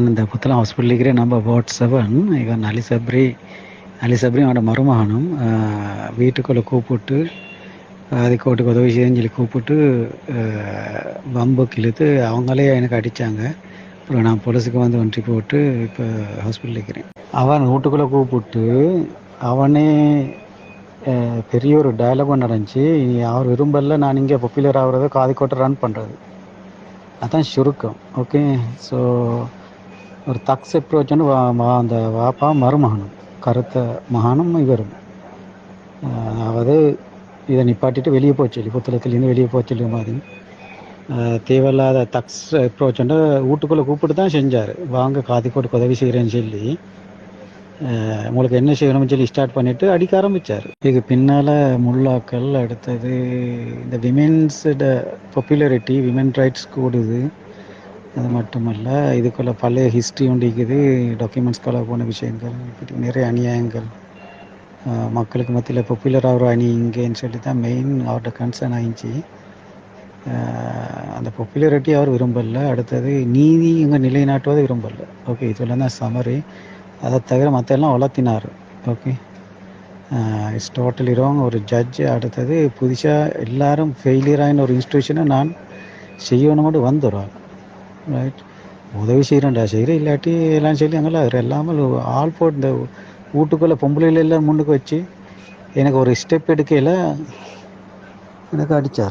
நான் இந்த புத்தளம் ஹாஸ்பிட்டல் இருக்கிற நம்பர் வார்ட் 7. இவன் அலி சப்ரி அவனோட மருமகனும் வீட்டுக்குள்ளே கூப்பிட்டு கோட்டுக்கு உதவி செய்யுன்னு சொல்லி கூப்பிட்டு பம்புக்கு இழுத்து அவங்களே எனக்கு அடித்தாங்க. அப்புறம் நான் போலீஸுக்கு வந்து ஒன்றி போட்டு இப்போ ஹாஸ்பிட்டல் இருக்கிறேன். அவன் வீட்டுக்குள்ளே கூப்பிட்டு அவனே பெரிய ஒரு டயலாகும் நடந்துச்சு. அவர் விரும்பல நான் இங்கே பாப்புலர் ஆகுறத காதிக்கோட்டை ரன் பண்ணுறது. அதான் சுருக்கம். ஓகே. ஸோ ஒரு தக்ஸ் அப்ரோச் வந்து அந்த வாப்பா மருமகனும் கருத்த மகானும் இவரும் அதாவது இதை நிப்பாட்டிட்டு வெளியே போச்சு, புத்தளத்துலேருந்து வெளியே போச்சு மாதிரி தேவையில்லாத தக்ஸ் அப்ரோச் வந்து வீட்டுக்குள்ளே கூப்பிட்டு தான் செஞ்சார். வாங்க காதிக்கோட்டுக்கு உதவி செய்கிறேன்னு சொல்லி உங்களுக்கு என்ன செய்யணும்னு சொல்லி ஸ்டார்ட் பண்ணிவிட்டு அடிக்க ஆரம்பித்தார். இதுக்கு பின்னால் முல்லாக்கள் அடுத்தது இந்த விமென்ஸோட பாப்புலாரிட்டி விமென் ரைட்ஸ் கூடுது. அது மட்டுமல்ல இதுக்குள்ள பழைய ஹிஸ்ட்ரி ஒன்று இருக்குது, டாக்குமெண்ட்ஸ்கால போன விஷயங்கள், இப்படி நிறைய அநியாயங்கள் மக்களுக்கு மத்தியில் பாப்புலர் ஆகிற அணி இங்கேன்னு சொல்லி தான் மெயின் அவரோட கன்சர்ன் ஆயிடுச்சு. அந்த பாப்புலாரிட்டி அவர் விரும்பலை. அடுத்தது நீதி இங்கே நிலைநாட்டுவதை விரும்பலை. ஓகே, இதெல்லாம் தான் சமரி. அதை தவிர மற்ற எல்லாம் வளர்த்தினார். Okay, it's totally wrong. ஒரு ஜட்ஜு அடுத்தது புதுசாக எல்லாரும் ஃபெயிலியரான ஒரு இன்ஸ்டியூஷனை நான் செய்யணும்னு வந்துடுறாங்க. ரைட், உதவி செய்கிறேன்டா செய்கிறேன் இல்லாட்டி எல்லாம் சொல்லி அங்கெல்லாம் அவர் எல்லாமே ஆள் போட்டு இந்த வீட்டுக்குள்ளே பொம்பளையில எல்லாம் முன்னுக்கு வச்சு எனக்கு ஒரு ஸ்டெப் எடுக்கையில் எனக்கு அடித்தார்.